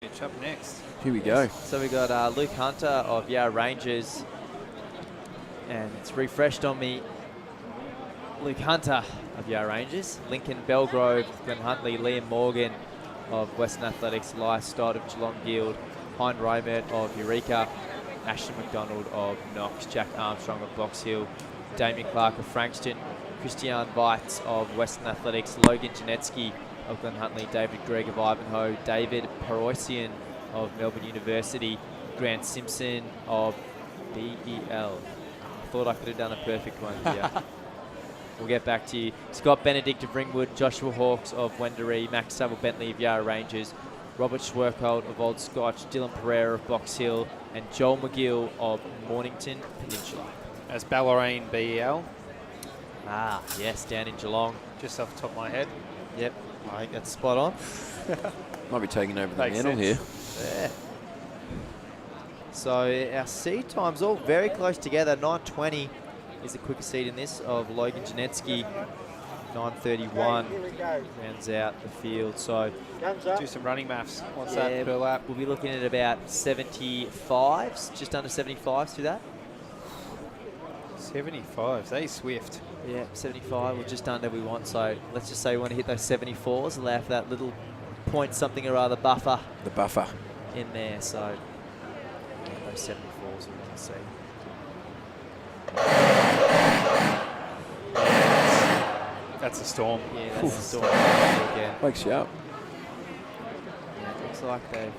Up next. Here we go. So we got Luke Hunter of Yarra Rangers, and it's refreshed on me. Luke Hunter of Yarra Rangers, Lincoln Belgrove, Glenhuntly, Liam Morgan of Western Athletics, Elias Stott of Geelong Guild, Hein Romert of Eureka, Ashton McDonald of Knox, Jack Armstrong of Box Hill, Damien Clark of Frankston, Christian Weitz of Western Athletics, Logan Janetsky of Glenhuntly, David Gregg of Ivanhoe, David Paroisian of Melbourne University, Grant Simpson of BEL. I thought I could have done a perfect one here. We'll get back to you. Scott Benedict of Ringwood, Joshua Hawkes of Wendouree, Max Saville Bentley of Yarra Rangers, Robert Schwerkold of Old Scotch, Dylan Pereira of Box Hill, and Joel McGill of Mornington Peninsula. As Ballerine BEL. Ah, yes, down in Geelong. Just off the top of my head. Yep, I think that's spot on. Might be taking over the Makes mantle here. Yeah. So our seed times all very close together. 9:20 is the quickest seed in this of Logan Janetsky. 9:31 rounds out the field. So Do some running maths. What's that per lap? we'll be looking at about 75s, just under 75s through that. 75. They swift. Yeah, 75 or just under we want. So let's just say we want to hit those 74s, allow for that little point something or other buffer The buffer. in there. So yeah, those 74s we want to see. That's a storm. Yeah, that's the story again. Wakes you up. Yeah, it looks like they've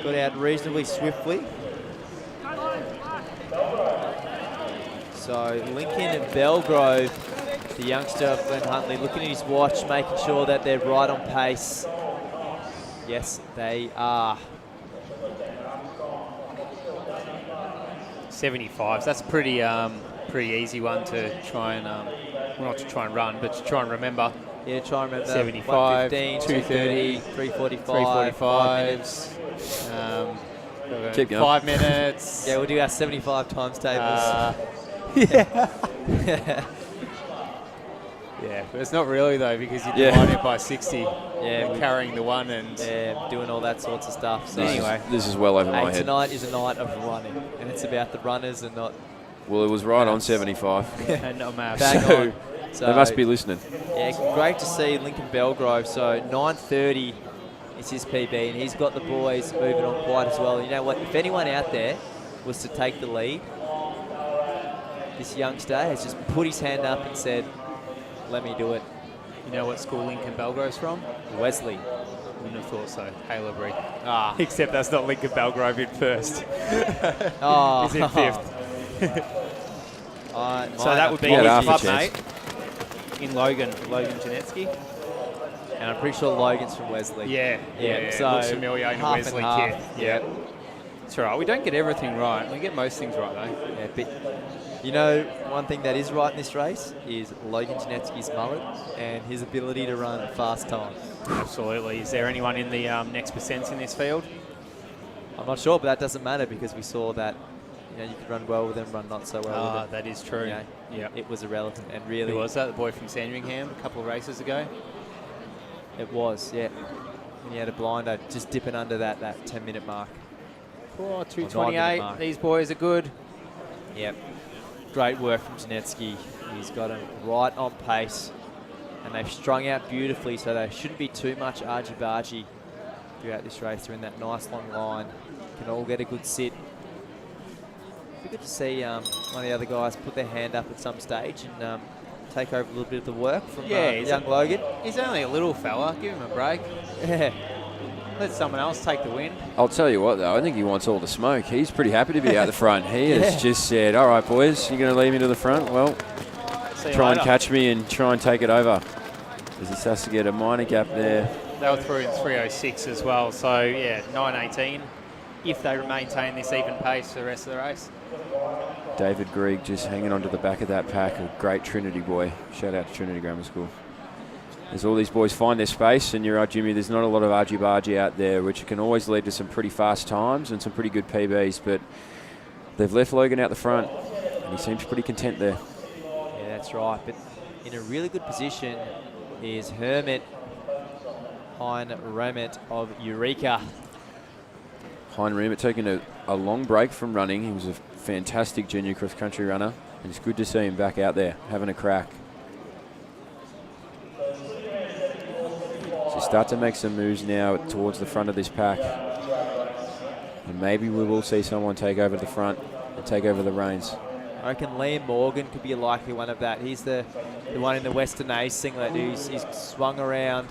got out reasonably swiftly. So Lincoln and Belgrove, the youngster of Glenhuntly, looking at his watch, making sure that they're right on pace. Yes, they are. 75s. That's a pretty easy one to try and well, not to try and run, but to try and remember. Yeah, try and remember 75, 115, 230, 345, 345s. Keep going. 5 minutes. Yeah, we'll do our 75 times tables. Yeah, but it's not really though, because you're Yeah. dividing it by 60. Yeah, and carrying the one and yeah, doing all that sorts of stuff. So Anyway. This is well over my head. tonight is a night of running, and it's about the runners and not Well, it was right on 75. and not maths. bang So, on. So They must be listening. yeah, great to see Lincoln Belgrove. So 9:30 is his PB, and he's got the boys moving on quite as well. You know what? If anyone out there was to take the lead, this youngster has just put his hand up and said, "Let me do it." You know what school Lincoln Belgrove's from? Wesley. Wouldn't have thought so. Haileybury. Ah. Except that's not Lincoln Belgrove in first. Oh. He's in fifth. So that would be Yeah, his half a club chance. mate in Logan Janetsky. And I'm pretty sure Logan's from Wesley. Yeah. So looks familiar in a half and Wesley half. kit. Yeah. It's all right. We don't get everything right. We get most things right though. Yeah, but you know, one thing that is right in this race is Logan Janetsky's mullet and his ability to run fast time. Absolutely. Is there anyone in the next percents in this field? I'm not sure, but that doesn't matter because we saw that you could run well with them, run not so well with them. That is true. You know, Yeah. it was irrelevant, and really Who was that? The boy from Sandringham a couple of races ago? it was, yeah. And he had a blinder just dipping under that 10-minute mark. Oh, 9-minute 228. mark. These boys are good. Yep. Great work from Janetsky. He's got him right on pace, and they've strung out beautifully, so there shouldn't be too much argy-bargy throughout this race. They're in that nice long line. Can all get a good sit. Be good to see one of the other guys put their hand up at some stage and take over a little bit of the work from young Logan. He's only a little fella. Give him a break. Yeah. Let someone else take the win. I'll tell you what, though. I think he wants all the smoke. He's pretty happy to be out the front. He has just said, all right, boys, you're going to lead me to the front? Well, See you try and later. catch me and try and take it over. As he starts to get a minor gap there. They were through in 3:06 as well. So, yeah, 9:18. If they maintain this even pace for the rest of the race. David Gregg just hanging on to the back of that pack. A great Trinity boy. Shout out to Trinity Grammar School. As all these boys find their space, and you're right, Jimmy, there's not a lot of argy-bargy out there, which can always lead to some pretty fast times and some pretty good PBs, but they've left Logan out the front, and he seems pretty content there. Yeah, that's right. But in a really good position is Hermit Hein Remet of Eureka. Hein Remet taking a long break from running. He was a fantastic junior cross-country runner, and it's good to see him back out there having a crack. So start to make some moves now towards the front of this pack, and maybe we will see someone take over the front and take over the reins. I reckon Liam Morgan could be a likely one of that. He's the one in the Western A singlet who's swung around.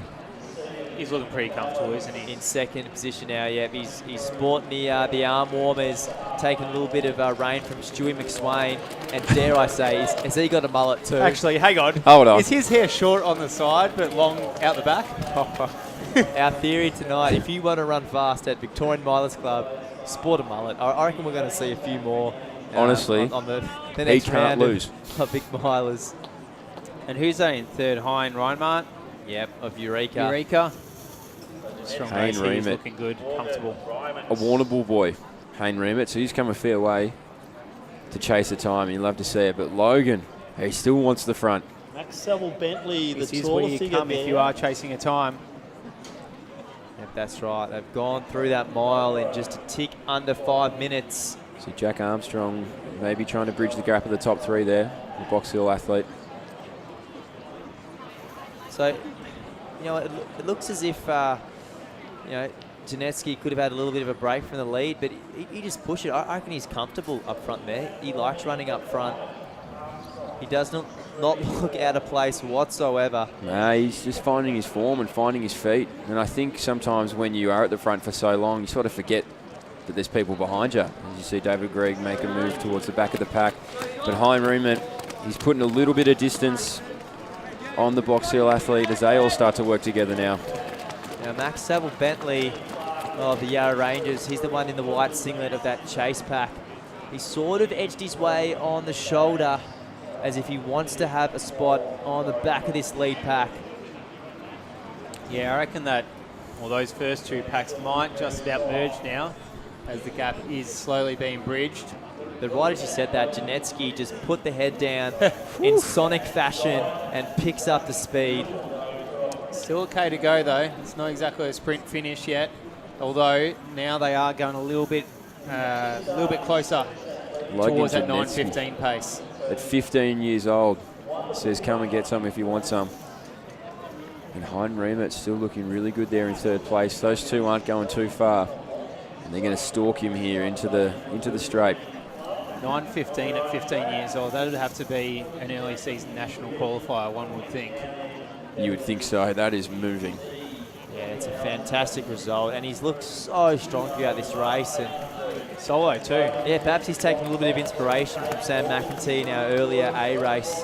He's looking pretty comfortable, isn't he? In second position now, yeah. He's sporting the arm warmers, taking a little bit of rain from Stewie McSwain. And dare I say, has he got a mullet too? Actually, hang on. Hold on. Is his hair short on the side but long out the back? Our theory tonight, if you want to run fast at Victorian Milers Club, sport a mullet. I reckon we're going to see a few more. Honestly, on the next he can't round lose. Of Vic Milers. And who's that in third? Hein Reinmart? Yep, of Eureka. Eureka. Strong Hein race. He's Remet. looking good, comfortable. A Warrnambool boy, Hein Remet, so he's come a fair way to chase the time. You'd love to see it, but Logan, he still wants the front. Max Saville Bentley, the This is taller where you figure come there. if you are chasing a time. Yep, that's right. They've gone through that mile in just a tick under 5 minutes. See Jack Armstrong maybe trying to bridge the gap of the top three there, the Box Hill athlete. So, you know, it looks as if, you know, Janetsky could have had a little bit of a break from the lead, but he just pushed it. I reckon he's comfortable up front there. He likes running up front. He does not look out of place whatsoever. Nah, he's just finding his form and finding his feet. And I think sometimes when you are at the front for so long, you sort of forget that there's people behind you. As you see David Gregg make a move towards the back of the pack. But Hein Remet, he's putting a little bit of distance on the Box Hill athlete as they all start to work together now. Now, Max Saville Bentley of the Yarra Rangers, he's the one in the white singlet of that chase pack. He sort of edged his way on the shoulder as if he wants to have a spot on the back of this lead pack. Yeah, I reckon that, well, those first two packs might just about merge now as the gap is slowly being bridged. But right as you said that, Janetsky just put the head down in sonic fashion and picks up the speed. Still okay to go though. It's not exactly a sprint finish yet, although now they are going a little bit closer Logan towards that Janetsky, 9:15 pace. at 15 years old, says come and get some if you want some. And Hein Remet still looking really good there in third place. Those two aren't going too far, and they're going to stalk him here into the straight. 9:15 at 15 years old. That would have to be an early season national qualifier, one would think. You would think so. That is moving. Yeah, it's a fantastic result, and he's looked so strong throughout this race. And Solo too. yeah, perhaps he's taken a little bit of inspiration from Sam McEntee in our earlier A race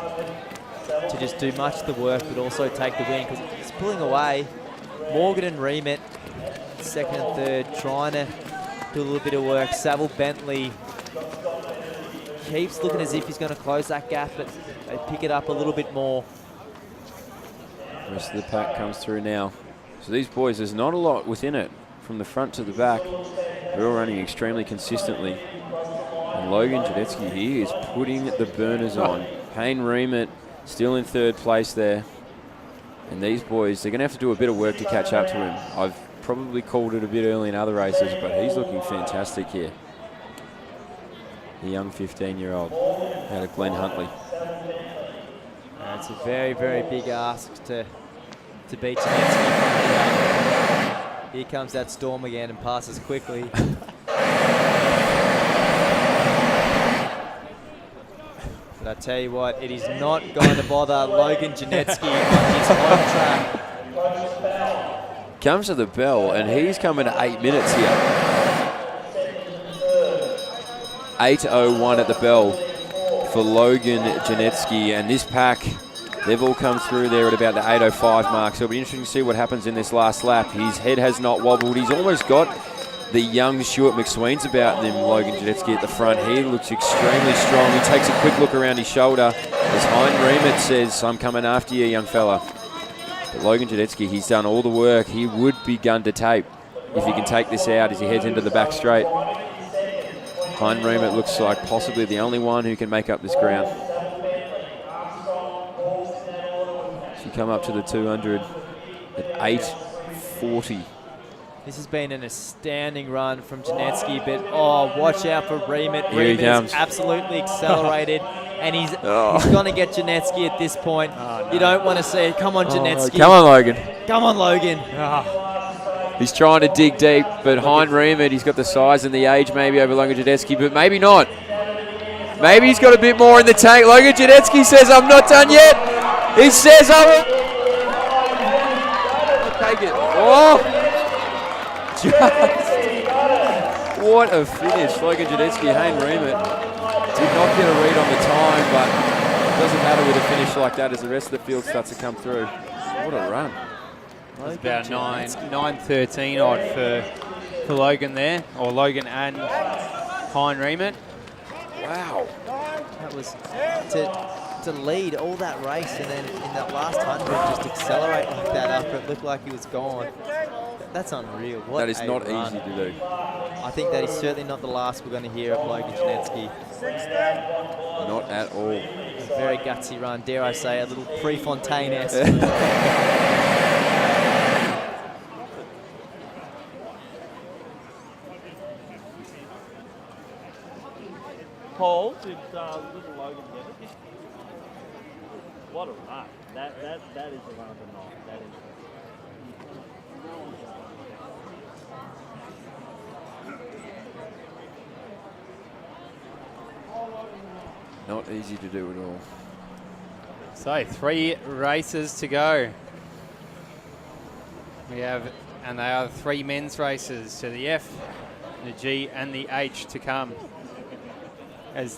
to just do much of the work, but also take the win because he's pulling away. Morgan and Remet, second and third, trying to do a little bit of work. Saville Bentley keeps looking as if he's going to close that gap, but they pick it up a little bit more. The rest of the pack comes through now. So these boys, there's not a lot within it from the front to the back. They're all running extremely consistently. And Logan Janetsky here is putting the burners on. Hein Remet still in third place there. And these boys, they're going to have to do a bit of work to catch up to him. I've probably called it a bit early in other races, but he's looking fantastic here. The young 15-year-old out of Glenhuntly. It's a very, very big ask to beat Janetsky. Here comes that storm again and passes quickly. But I tell you what, it is not going to bother Logan Janetsky on his home track. Comes to the bell, and he's coming to 8 minutes here. 8:01 at the bell for Logan Janetsky, and this pack, they've all come through there at about the 8:05 mark, so it'll be interesting to see what happens in this last lap. His head has not wobbled. He's almost got the young Stuart McSween's about them. Logan Janetsky at the front. He looks extremely strong. He takes a quick look around his shoulder as Hein Remet says, I'm coming after you, young fella. But Logan Janetsky, he's done all the work. He would be gun to tape if he can take this out as he heads into the back straight. Hein Remet looks like possibly the only one who can make up this ground. So you come up to the 200 at 40. This has been an astounding run from Janetsky, but watch out for Remit. Here he Remit comes. is absolutely accelerated, and he's going to get Janetsky at this point. You don't want to see it. Come on, Janetsky. Come on, Logan. Come on, Logan. He's trying to dig deep, but Hein Remit, he's got the size and the age maybe over Logan Janetsky, but maybe not. Maybe he's got a bit more in the tank. Logan Janetsky says, I'm not done yet. He says, I'll take it. What a finish. Logan Janetsky, Hein Remit did not get a read on the time, but it doesn't matter with a finish like that as the rest of the field starts to come through. What a run. It's about 9:13 odd for Logan there, or Logan and Hein Remit. Wow. That was to lead all that race, and then in that last 100 just accelerate like that after it looked like he was gone. That's unreal. What That is a not run. easy to do. I think that is certainly not the last we're going to hear of Logan Janetsky. Not at all. A very gutsy run, dare I say, a little Prefontaine-esque. Paul, did little Logan get it? What a run. That is a run of the night. That is. Not easy to do at all. So 3 races to go. We have, and they are 3 men's races, to the F, the G and the H to come. As